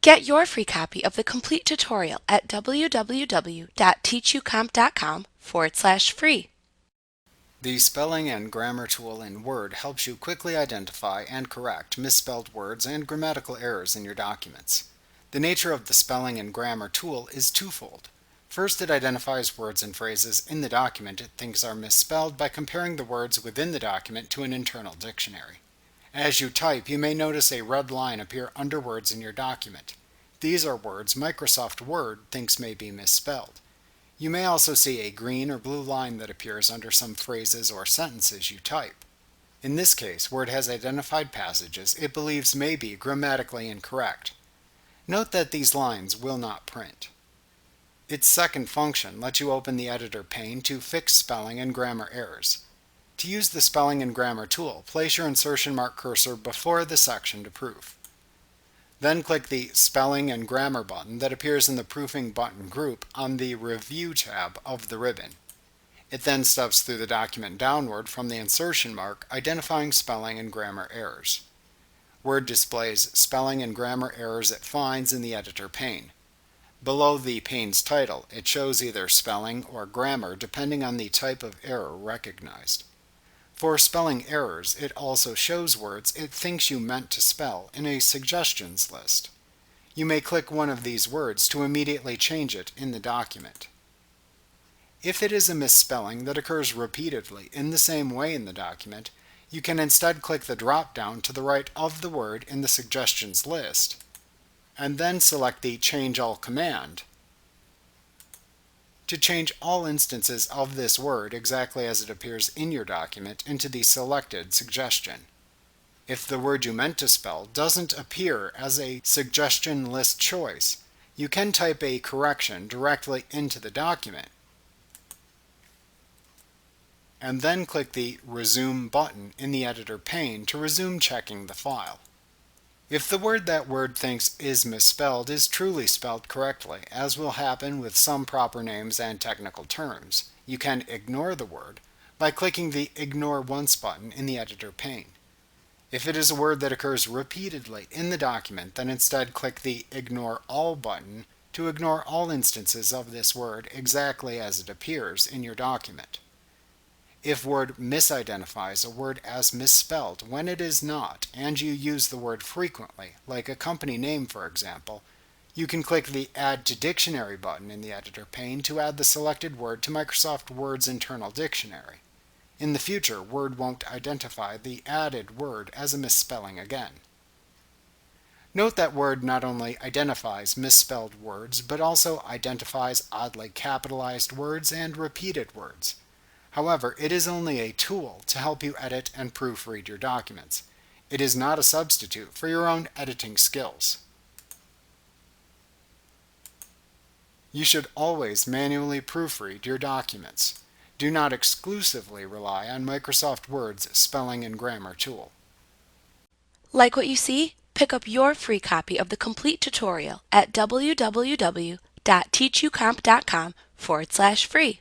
Get your free copy of the complete tutorial at www.teachucomp.com/free. The Spelling and Grammar tool in Word helps you quickly identify and correct misspelled words and grammatical errors in your documents. The nature of the Spelling and Grammar tool is twofold. First, it identifies words and phrases in the document it thinks are misspelled by comparing the words within the document to an internal dictionary. As you type, you may notice a red line appear under words in your document. These are words Microsoft Word thinks may be misspelled. You may also see a green or blue line that appears under some phrases or sentences you type. In this case, Word has identified passages it believes may be grammatically incorrect. Note that these lines will not print. Its second function lets you open the editor pane to fix spelling and grammar errors. To use the Spelling and Grammar tool, place your insertion mark cursor before the section to proof. Then click the Spelling and Grammar button that appears in the Proofing button group on the Review tab of the ribbon. It then steps through the document downward from the insertion mark, identifying spelling and grammar errors. Word displays spelling and grammar errors it finds in the editor pane. Below the pane's title, it shows either spelling or grammar depending on the type of error recognized. For spelling errors, it also shows words it thinks you meant to spell in a suggestions list. You may click one of these words to immediately change it in the document. If it is a misspelling that occurs repeatedly in the same way in the document, you can instead click the drop-down to the right of the word in the suggestions list, and then select the Change All command to change all instances of this word exactly as it appears in your document into the selected suggestion. If the word you meant to spell doesn't appear as a suggestion list choice, you can type a correction directly into the document, and then click the Resume button in the editor pane to resume checking the file. If the word that Word thinks is misspelled is truly spelled correctly, as will happen with some proper names and technical terms, you can ignore the word by clicking the Ignore Once button in the editor pane. If it is a word that occurs repeatedly in the document, then instead click the Ignore All button to ignore all instances of this word exactly as it appears in your document. If Word misidentifies a word as misspelled when it is not, and you use the word frequently, like a company name for example, you can click the Add to Dictionary button in the editor pane to add the selected word to Microsoft Word's internal dictionary. In the future, Word won't identify the added word as a misspelling again. Note that Word not only identifies misspelled words, but also identifies oddly capitalized words and repeated words. However, it is only a tool to help you edit and proofread your documents. It is not a substitute for your own editing skills. You should always manually proofread your documents. Do not exclusively rely on Microsoft Word's Spelling and Grammar tool. Like what you see? Pick up your free copy of the complete tutorial at www.teachucomp.com/free.